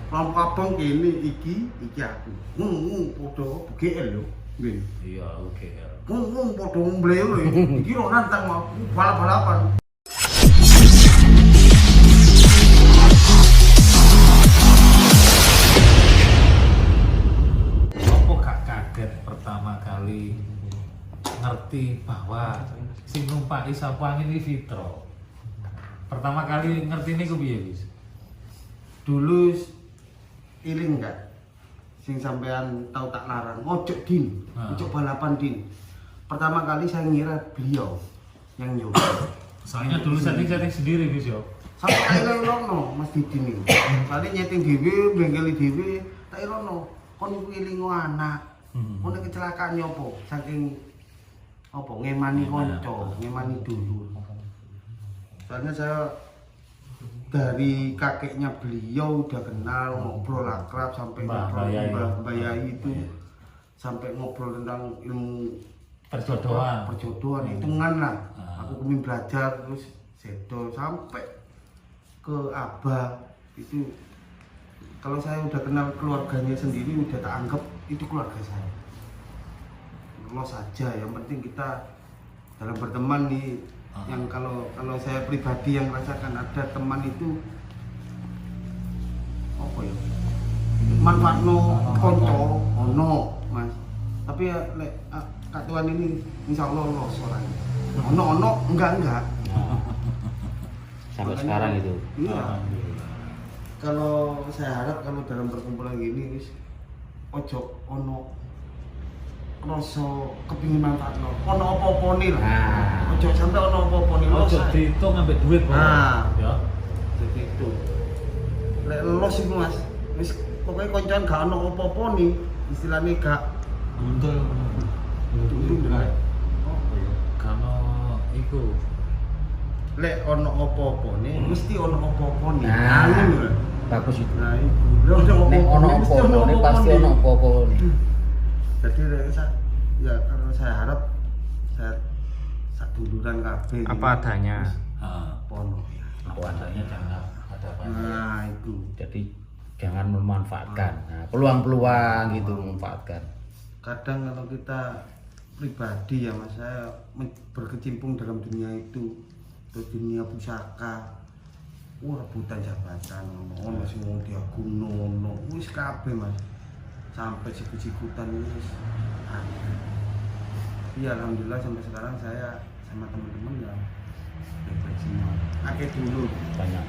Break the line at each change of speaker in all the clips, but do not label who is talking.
Kelompok abang kene iki aku. Padha GL lho. Nggih.
Iya, oke.
Padha mbleo lho. Iki ora nantang mau balap-balapan.
Apa gak kaget pertama kali ngerti bahwa sing numpaki sapu angin iki Fitro? Pertama kali ngerti niku piye, Wis?
Dulu iling enggak? Sing sampean tahu tak larang, ojo din, ojo balapan din. Pertama kali saya ngira beliau yang nyoba.
Soalnya dulu setting sendiri Gus yo.
Sampai akhirnya ilono Mas Didin ini. Kali nyeting dhewe, bengkeli dhewe, tak ilono. Kon iku ilingo anak. Kon kecelakaan nyopo? Saking apa ngemani konco, ngemani dulur. Soalnya saya dari kakeknya beliau udah kenal, ngobrol akrab sampai ngobrol Mbah Yai itu sampai ngobrol tentang ilmu perjodohan hitungan lah. Aku kepengin belajar terus sedo sampai ke Abah itu. Kalau saya udah kenal keluarganya sendiri udah tak anggap itu keluarga saya. Lo saja, yang penting kita dalam berteman nih. Yang kalau saya pribadi yang merasakan ada teman itu apa ya, manfaatno konco ono Mas, tapi ya lek Kak Tuan ini insyaallah los orangnya ono enggak
sampai
makanya,
sekarang itu.
Iya, kalau saya harap kalau dalam perkumpulan gini wis ojo ono rasa kepingin manfaat lo, ono apa-apa nih lah. Ojo sampai ono apa-apa nih lo.
Ojo dihitung ngambil duit kok. Ya.
Jadi itu. Lek los iku Mas, wis pokoke koncoan gak ono apa-apa nih, istilahnya gak
Untul.
Apa ya?
Kano iku.
Lek ono apa-apa nih, mesti ono apa-apa nih.
Nah,
lho.
bagus itu.
Nah, iku.
Nek ono apa-apa nih pasti ono apa-apa nih.
Jadi ya kalau saya harap saya saduluran kabeh.
Apa adanya.
Pono.
Apa adanya jangan ada apa.
Nah, itu.
Jadi jangan memanfaatkan. Nah, peluang-peluang gitu memanfaatkan.
Kadang kalau kita pribadi ya Mas, saya berkecimpung dalam dunia itu, dunia pusaka. Rebutan jabatan, ono sing wong diagunono, wis kabeh Mas. Sampai sikut-sikutan ini ya alhamdulillah sampai sekarang saya sama teman-teman ya baik semua. Akhir dulu
Banyak.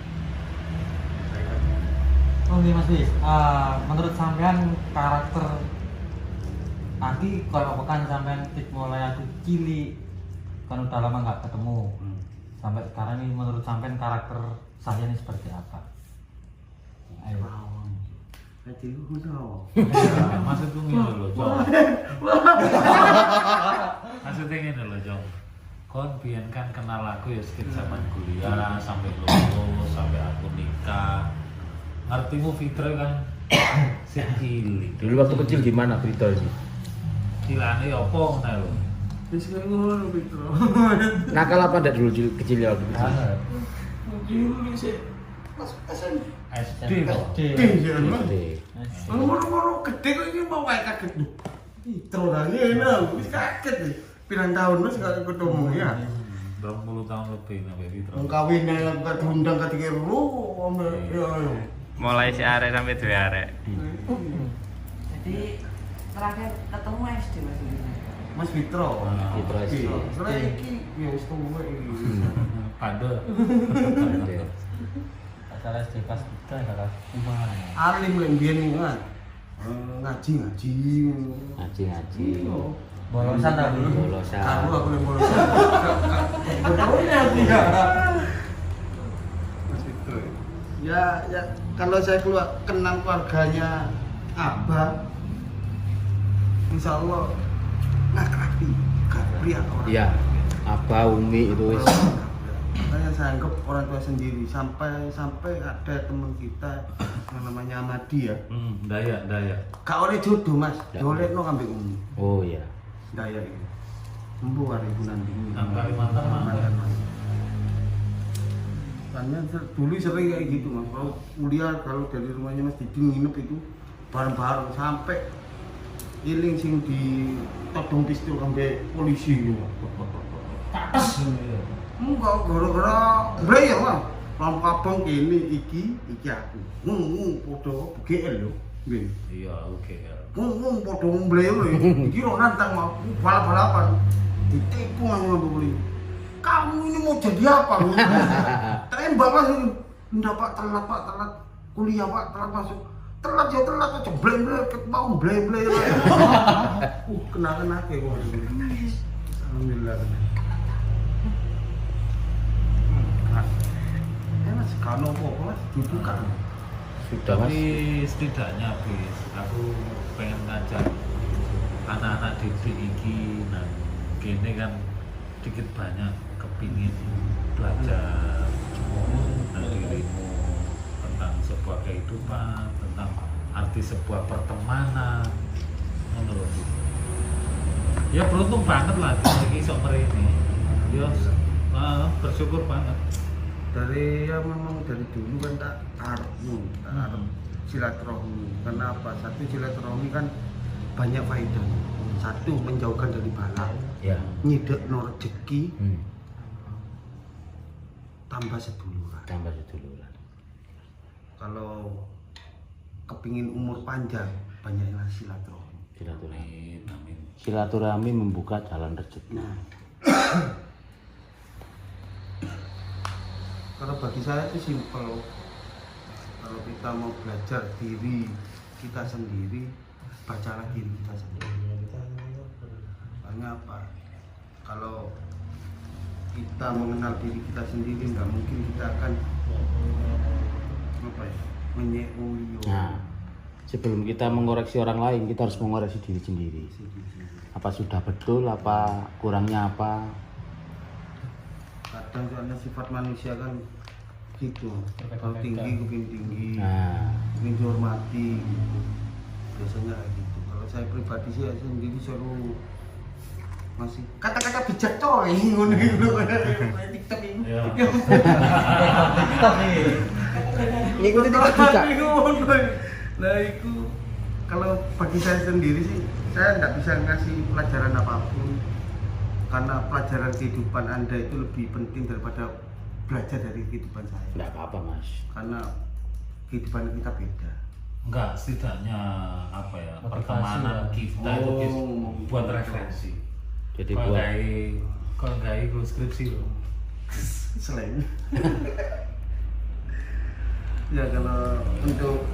Oh iya Mas Wis, menurut sampean karakter Aki kalau apa kan sampean mulai aku cilik kan udah lama nggak ketemu sampai sekarang ini menurut sampean karakter saya ini seperti apa? Ayo.
Jadi kuno.
Maksudku ngene lho, Jong. Maksudnya ngene lho, Jong. Kon biyen kan kenal aku ya sekitar zaman kuliah sampai lulus sampai aku nikah. Ngertimu Fitro kan sing cilik.
Dulu waktu kecil gimana Brito ini?
Cilane ya apa ngono lho.
Wis ngono Petro.
Nakal apa ndak dulu kecil ya waktu kecil?
Dulu sih pas SMP.
SD kok.
SD.
Ngono-ngono gede kok iki mau kayak kaget lho. Petro lah ngene wis kaget nih. Pirang tahun Mas gak ketemu ya.
20 tahun lebih sampai Fitro.
Wong kawin yang gak diundang ketika lu ya ayo.
Mulai si arek sampai dua arek.
Jadi terakhir ketemu SD Mas.
Mas Fitro.
Fitro SD.
Soalnya iki ya wis tuwa iki.
Pade.
Salah SD kelas 3 kelas 5.
Alim lek mbiyen iki kan. Ngaji.
Ngaji.
Bolosan dah dulu.
Bolosan.
Aku yang bolosan. Betulnya dia. Mas Fitro. Ya kalau saya kenal keluarganya Abah, insya Allah ngakrabi, gabri orang.
Iya. Abah, Umi itu wis.
Makanya saya anggap orang tua sendiri sampai ada teman kita yang namanya Amadi ya.
Dayak.
Gak oleh jodoh Mas,
Nggak
oleh no kambing Umi.
Oh iya.
Daya itu. Embu hari bulan dingin.
Nang Kalimantan mana?
Karena dulu sering kayak gitu mas, kalau kuliah kalau dari rumahnya Mas Didi nginep itu bareng-bareng sampai iling sing di todong pistol sampai polisi gitu.
Pates ya.
Enggak, gara-gara bayar mas. Lampu abang kene iki aku. Podo BGL lho. Nggih.
Iya, oke ya.
Podo mbleyo lho. Iki ro nantang mau balap-balapan. Ditipu ngono beli. Kamu ini mau jadi apa? Tembak mas, enggak pak, telat kuliah pak, telat masuk. Telat ya telat, cebleng mau bleng kena kayak gua. Alhamdulillah. Mas, kalau apa dibuka.
Sudah mas.
Tapi setidaknya bis, aku pengen ngajak anak-anak didik iki nang kene kan dikit banyak kepingin belajar tentang dirimu, tentang sebuah kehidupan, tentang arti sebuah pertemanan menurutku. Ya beruntung banget lah iki iso mrene. Ya bersyukur banget.
Dari ya memang dari dulu kan tak arep silaturahmi. Kenapa? Satu, silaturahmi kan banyak faedah. Satu, menjauhkan dari bala.
Ya.
Nyidekno rezeki, tambah seduluran.
Tambah seduluran.
Kalau kepingin umur panjang, banyaklah silaturahmi.
Silaturahmi.
Amin.
Silaturahmi membuka jalan rezeki.
Nah, kalau bagi saya itu simpel. Kalau kita mau belajar diri kita sendiri, bacalah diri kita sendiri. Karena apa? Kalau kita mengenal diri kita sendiri, nggak mungkin kita akan menyeui.
Nah, sebelum kita mengoreksi orang lain, kita harus mengoreksi diri sendiri. Apa sudah betul, apa kurangnya apa.
Kadang soalnya sifat manusia kan gitu, kalau tinggi kuping tinggi,
Nah,
kuping dihormati gitu. Biasanya kayak gitu. Kalau saya pribadi sih saya sendiri selalu masih kata-kata bijak coy ngono gitu kayak TikTok ini.
Ya.
TikTok nih.
ngikuti TikTok juga.
Nah itu kalau bagi saya sendiri sih saya nggak bisa ngasih pelajaran apapun, karena pelajaran kehidupan Anda itu lebih penting daripada belajar dari kehidupan saya.
Enggak apa-apa, Mas.
Karena kehidupan kita beda.
Enggak, setidaknya apa ya,
Motivasi
pertemanan
ya.
kita itu bis, buat referensi.
Jadi
Kalau
buat
nggak ikut skripsi loh.
Selain ya kalau untuk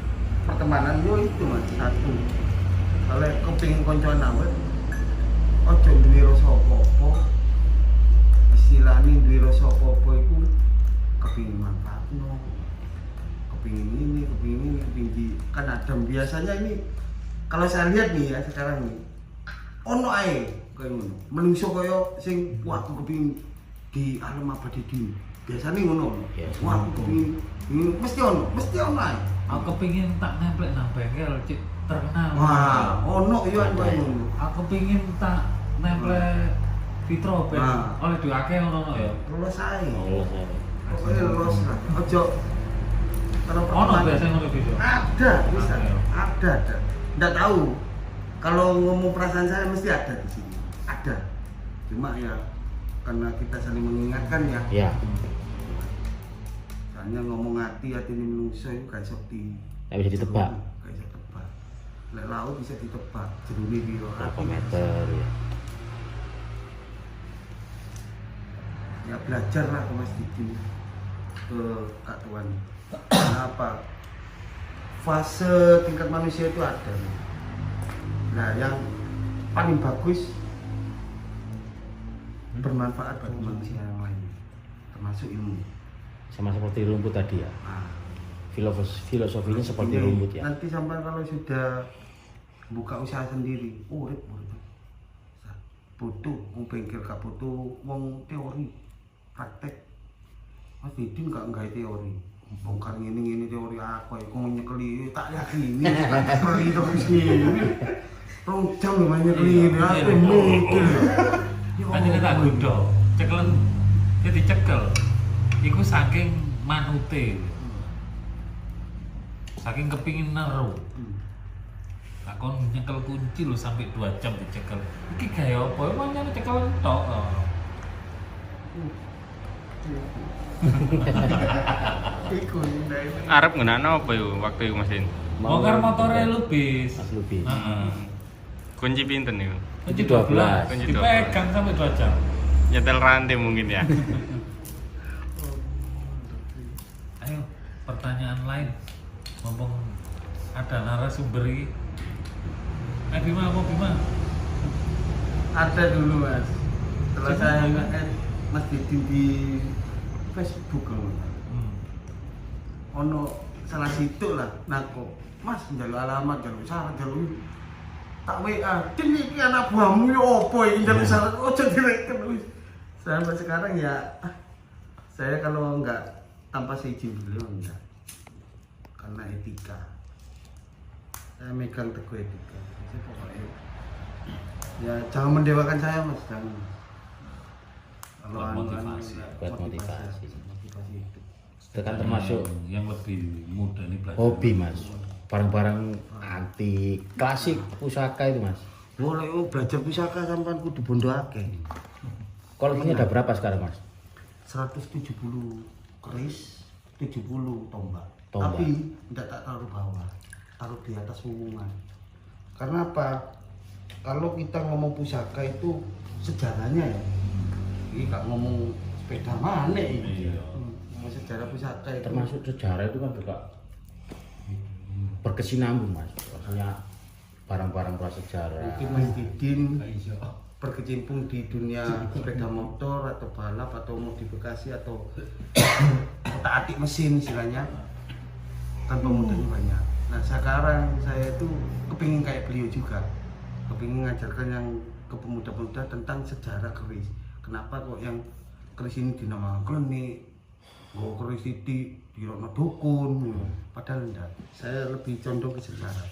pertemanan yo itu mas, satu kalau kepingin koncoan awet ojo duwe rasa apa-apa, istilahnya duwe rasa apa-apa itu kepingin manfaatno, kepingin ini kepingin kan ada biasanya ini kalau saya lihat nih ya sekarang nih ono ae kayak ngono menungso kaya sing wah aku kepingin di alam abadi di biasanya ngono
Ya,
wah aku kepingin ini mesti ono ae.
Aku kepingin tak nempel nang bengkel cik terkenal.
Wah, ono iya kayak ngono.
Aku pingin tak nempel Fitro ben
Nah.
oleh duwe akeh ngono ya.
Lulus ae.
Allah saya.
Pokoknya lulus lah. Ojo kalau
Ono
pertemanan-
biasanya ngono Fitro.
Ada, bisa.
Ada.
Ada. Enggak tahu. Kalau ngomong perasaan saya mesti ada di sini. Ada. Cuma ya karena kita saling mengingatkan ya.
Ya,
Soalnya ngomong hati ini menungso itu gak iso
nggak bisa ditebak.
Gak iso tebak. Lek laut bisa ditebak. Jerune piro?
Berapa meter ya?
Ya belajarlah ke Mas Didi, ke Kak Tuan. Kenapa? Fase tingkat manusia itu ada. Nah, yang paling bagus bermanfaat bagi manusia yang lain, termasuk ilmu.
Sama seperti rumput tadi ya.
Nah,
Filosofinya seperti
ini
rumput ya.
Nanti sampai kalau sudah buka usaha sendiri, urip. Butuh, wong bengkel gak butuh wong teori, praktek. Mas Didi enggak teori. Bongkar ngene teori apa ya, kok nyekeli tak yakini. Nyekeli terus ngene. Rong jam nyekeli ngene, aku mikir.
Panjenengan tak godho, ceklen dia dicekel. Iku saking manute. Saking kepingin naruh. Tak kon nyekel kunci lo sampai 2 jam dicekel. Iki gaya apa? Emang nyari cekel tok.
Iku ndek.
Arep ngenakno apa yo waktu itu Mas Din?
Bongkar motornya lu bis.
Mas Lubi.
Heeh.
Kunci pinten niku?
Kunci
12.
12.
Kunci
Dipegang sampai 2 jam.
Nyetel rantai mungkin ya.
Ayo, pertanyaan lain. Ngomong ada narasumber ini. Bima apa Bima?
Ada dulu Mas. Setelah saya nge-add Mas Didin di Facebook loh. Ono salah situ lah nako. Mas njaluk alamat, njaluk syarat, njaluk tak WA. Din iki anak buahmu yo opo iki njaluk syarat ojo direken wis. Sampai sekarang ya saya kalau enggak tanpa seizin beliau enggak. Karena etika. Saya megang teguh etika. Jadi pokoknya ya jangan mendewakan saya Mas, jangan. Kalau
Buat
anu-
motivasi.
Buat motivasi.
Motivasi itu.
Itu kan termasuk
yang lebih mudah nih belajar.
hobi Mas. Barang-barang antik, klasik pusaka itu Mas.
Boleh belajar pusaka sampean kudu bondo akeh.
Koleksinya ada berapa sekarang Mas?
170 keris, 70 tombak.
Tombak.
Tapi tidak tak taruh bawah, taruh di atas umumnya. Karena apa? Kalau kita ngomong pusaka itu sejarahnya ya. Ini gak ngomong sepeda mana ini.
Iya.
Ngomong sejarah pusaka itu.
Termasuk sejarah itu kan juga berkesinambung Mas. Maksudnya barang-barang prasejarah.
Mungkin Mas Didin berkecimpung di dunia sepeda motor atau balap atau modifikasi atau otak-atik mesin istilahnya, kan pemudanya banyak. Nah sekarang saya itu kepingin kayak beliau juga, kepingin ngajarkan yang ke pemuda-pemuda tentang sejarah keris. Kenapa kok yang keris ini dinamakan klenik, kok keris itu dirokno dukun, padahal enggak. Saya lebih condong ke sejarah.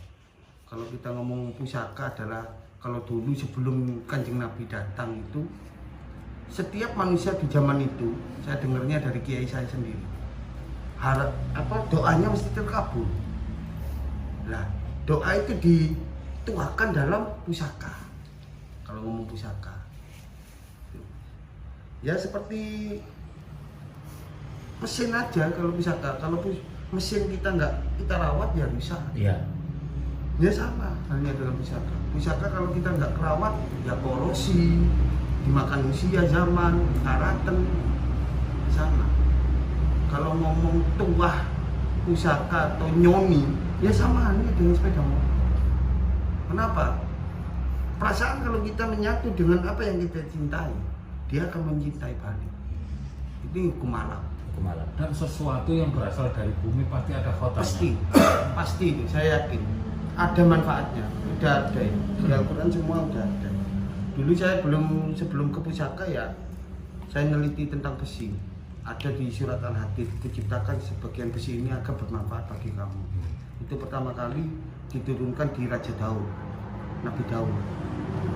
Kalau kita ngomong pusaka adalah kalau dulu sebelum Kanjeng Nabi datang itu, setiap manusia di zaman itu, saya dengarnya dari kiai saya sendiri, harap doanya mesti terkabul. Nah, doa itu dituangkan dalam pusaka. Kalau ngomong pusaka, ya seperti mesin aja kalau pusaka. Kalau mesin kita nggak kita rawat ya rusak.
Iya.
Ya sama halnya dengan pusaka. Pusaka kalau kita nggak kerawat ya korosi, dimakan usia zaman, karatan, sama. Kalau ngomong tuah pusaka atau nyoni, ya sama halnya dengan sepeda motor. Kenapa? Perasaan kalau kita menyatu dengan apa yang kita cintai, dia akan mencintai balik. Ini hukum alam.
Kemalam.
Dan sesuatu yang berasal dari bumi pasti ada khotamnya.
Pasti itu saya yakin. Ada manfaatnya, udah ada ya. Di Al-Quran semua udah ada. Dulu saya sebelum ke pusaka ya, saya neliti tentang besi. Ada di surat Al-Hadid, diciptakan sebagian besi ini akan bermanfaat bagi kamu. Itu pertama kali diturunkan di Raja Daud, Nabi Daud.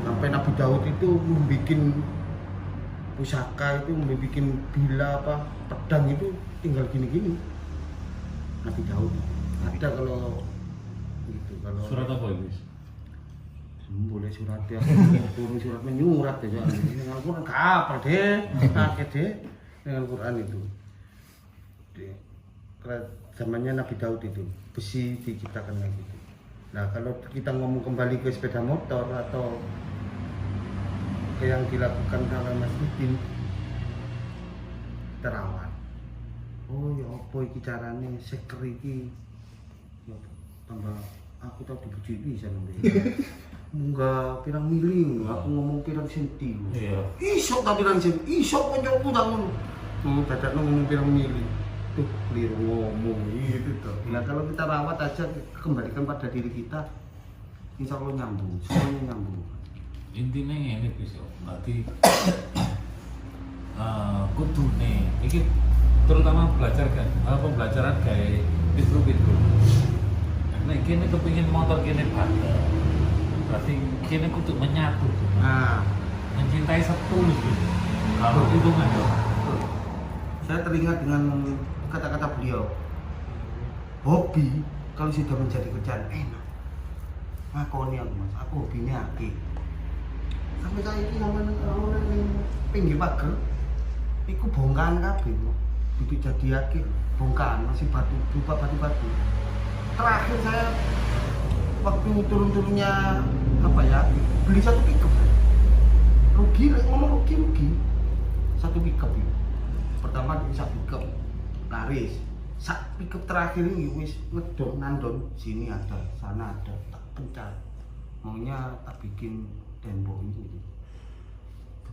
Sampai Nabi Daud itu membuat pusaka itu, membuat bila pedang itu tinggal gini-gini. Nabi Daud. Ada kalau gitu, kalau
Surat apa itu?
boleh surat ya, turun surat menyurat ya. Dengan Al-Quran kapal deh, kaget deh dengan Al-Quran itu. Zamannya Nabi Daud itu besi diciptakan kayak gitu. Nah kalau kita ngomong kembali ke sepeda motor atau ke yang dilakukan oleh Mas Didin, terawat. Oh ya apa iki carane seker iki? Ya tambah aku tahu dibujuk bisa nanti. Enggak pirang mili, aku ngomong pirang senti.
Iya.
Isok tak pirang senti, isok koncoku tak ngono. Dadakno ngomong pirang mili. Tuh keliru ngomong gitu tuh. Nah kalau kita rawat aja, kembalikan pada diri kita, insya Allah nyambung, semuanya nyambung.
Intinya ini bisa berarti kudune iki terutama belajar kan pembelajaran kayak Pitru nek kene kepingin motor kene bandel berarti kene kudu menyatu
Nah,
mencintai setulus gitu kalau hitungan ya
saya teringat dengan kata-kata beliau, hobi kalau sudah menjadi kerjaan enak. Ngakoni aku mas, aku hobinya akeh. Sampai saya ini sampai orang yang pinggir pagar, itu bongkahan kabeh kok. Itu jadi akhir bongkahan masih batu, berupa batu-batu. Terakhir saya waktu turun-turunnya apa ya, beli satu pickup. Rugi, ngomong rugi. Satu pickup itu. Pertama bisa pickup laris. Sak pickup terakhir ini wis ngedon nandon, sini ada, sana ada, tak pencar. Maunya tak bikin tembok itu.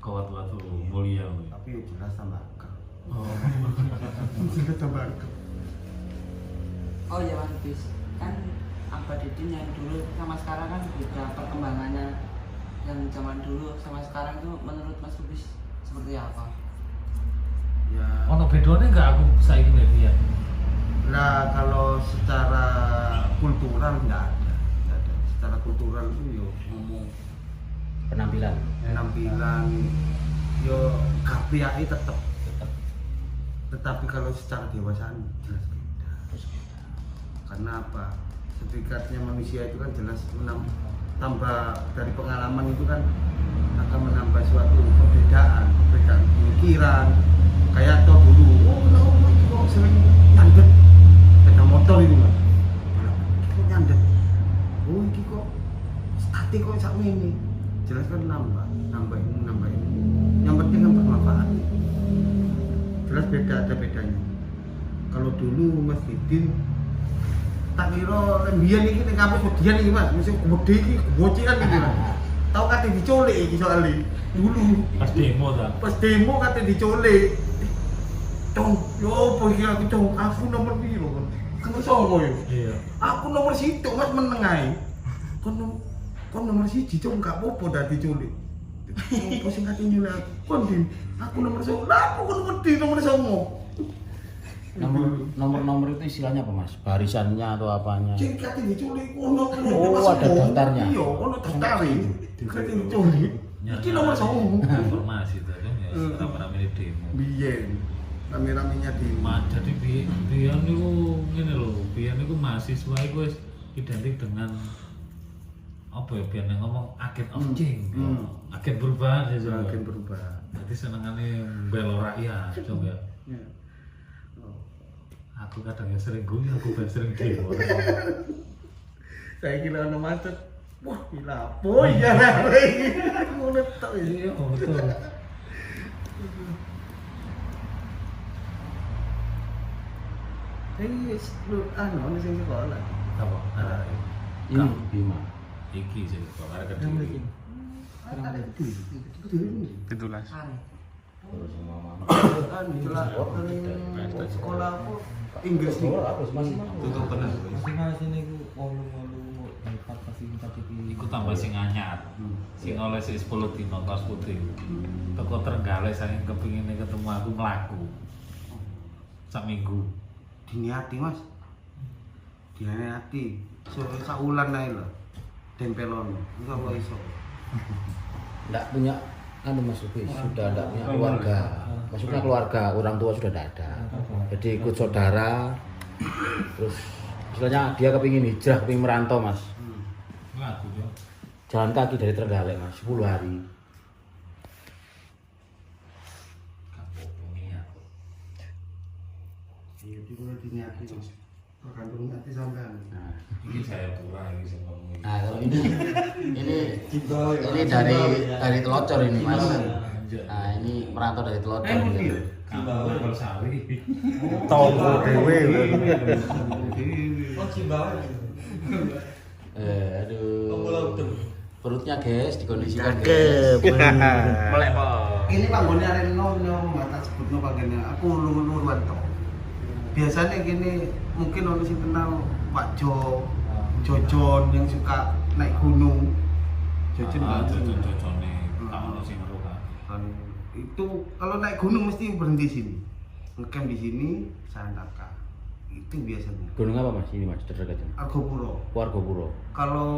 Kawat-watu mulia.
Tapi jelas tambah akal.
Oh.
Jelas tambah akal.
Oh ya Mas Bis, kan Abah Didin yang dulu sama sekarang kan beda perkembangannya. Yang zaman dulu sama sekarang itu menurut Mas Bis seperti apa?
Ya.
Ono bedone enggak aku saiki ya?
Nah kalau secara kultural nggak ada. Secara kultural itu yo ngomong
Penampilan.
yo KPI tetap. Tetapi kalau secara dewasaan jelas beda. Karena apa? Sedikatnya manusia itu kan jelas tambah dari pengalaman itu kan akan menambah suatu perbedaan pemikiran. Kayak toh dulu, kenapa ini kok sering nyandet sepeda motor ini mas? Kok nyandet? Oh ini kok statik kok sak ini? Jelas kan nambah ini. Yang penting kan bermanfaat. Jelas beda, ada bedanya. Kalau dulu Mas Didin tak kira lembian ini ning kampus Wedian iki Mas, mesti gede iki bociran iki Mas. Tahu kate diculik iki soalnya dulu.
Pas demo ta.
Pas demo kate diculik. Cong, yo opo iki aku cong, aku nomor piro kon? Nomor 9 yo.
Iya.
Aku nomor 1 Mas meneng ae. Kon nomor 1 cong gak apa-apa dah diculik. Opo sing kate nyulik aku? Kon Din, aku nomor 9. Lah aku kon wedi nomor 9.
Nomor itu istilahnya apa mas? Barisannya atau apanya?
Sing kate diculik ono.
Oh, ada daftarnya.
Iya, ono daftare. Kate diculik. Iki nomor 9.
Informasi itu kan ya rame-rame demo.
Biyen rame-ramenya di
Jadi biyen niku ngene lho, biyen niku mahasiswa iku wis identik dengan apa ya biyen yang ngomong agent of change. Agen perubahan ya Jong.
agen berubah.
Jadi senengane belo rakyat Jong ya.
Ya. Oh.
Aku kadang ya sering guyu, aku ben sering demo.
Saya kira ono macet. Wah, gila. Oh iya. Ngono tok iki.
Iya, betul.
Lu ono sing sekolah.
Apa? Ada
Ini Bima.
iki sing kok arek Kediri.
Pitulas.
Are.
Terus sama mama.
Sekolah apa? Inggris nih.
Tutup bener.
Masing-masing sini ku ngolu-ngolu hebat pasti kita iki.
Iku tambah sing anyar. Sing oleh sing 10 dino tas putih. Teko Trenggalek saking kepingine ketemu aku mlaku. Sak minggu.
Diniati Mas. Diniati. Sak wulan ae lho. Tempelono. Iku kok iso.
Enggak punya anu Mas Ubi, sudah enggak punya keluarga. Maksudnya keluarga, orang tua sudah tidak ada. Jadi ikut saudara. Terus istilahnya dia kepingin hijrah, kepingin merantau Mas.
Mlaku yo.
Jalan kaki dari Trenggalek Mas, 10 hari.
Kampung aku.
Iya, dulu diniati Mas. Tergantung hati sampean.
Nah,
Iki saya pura iki sing ngomong iki.
nah kalau ini dari Telocor ini Mas. Nah, ini merantau dari Telocor.
Iya.
Kampung Bersari.
Tonggo dhewe.
Oh, Cimbawa.
Aduh. Perutnya guys dikondisikan
Cakep.
guys. Melek po.
Ini panggone arek nyo mata sebutno panggone aku luruan tok. Biasanya gini mungkin orang sing kenal Pak Jojon yang suka naik gunung. Jojon kan.
Jojon-jojone tak ono sing ero kan.
Itu kalau naik gunung mesti berhenti sini. Ngecamp di sini Sandaka. Itu biasanya.
Gunung apa Mas? Ini Mas terdekatnya.
Argopuro.
Argopuro.
Kalau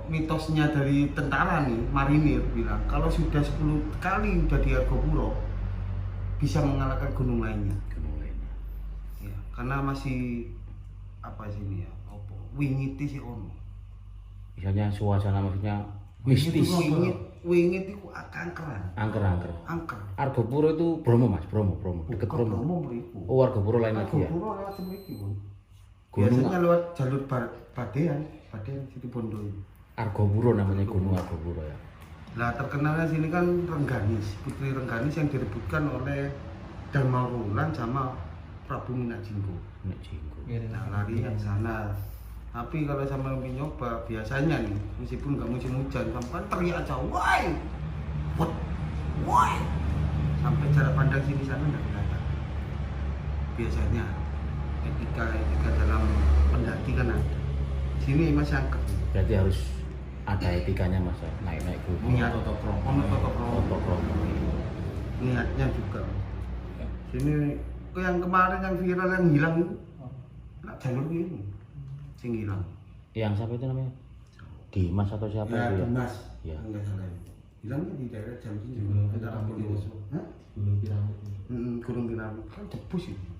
mitosnya dari tentara nih, marinir bilang kalau sudah 10 kali udah di Argopuro bisa mengalahkan gunung lainnya.
Gunung lainnya.
Ya. karena masih apa sini ya, apa wingiti sih ono.
Misalnya suasana maksudnya
Wingit
mistis.
itu angkeran.
Angker.
Angker.
Argopuro itu Bromo Mas, Bromo. Deket
Bukan
Bromo.
Bromo mriku.
Oh, Argopuro lain lagi ya.
Argopuro lewat semriki, Bun.
Gunung
Biasanya lewat jalur Badean situ Bondo itu.
Argopuro namanya Gunung Argopuro ya.
Lah terkenalnya sini kan Rengganis, Putri Rengganis yang direbutkan oleh Dalma Wulan sama Prabu Minakjinggo.
Nek Jinggo.
Nah lari yang sana. Tapi kalau sama yang nyoba biasanya nih, meskipun nggak musim hujan, sampai teriak aja, woi, woi, sampai jarak pandang sini sana nggak kelihatan. Biasanya etika dalam pendaki kan ada. Sini masih angker.
Berarti harus ada etikanya Mas, naik gunung.
Niat
Toto Kromo.
ono toto kromo.
Foto kromo.
Niatnya juga. Sini yang kemarin yang viral yang hilang itu, nak jalur ini, sing hilang.
Yang siapa itu namanya? Dimas atau siapa
Ya,
itu ya?
Dimas.
Ya.
Enggak salah. Hilangnya di daerah jam sini. Antara Bondowoso. Hah?
Gunung Piramid.
Gunung Piramid. Kan debus itu.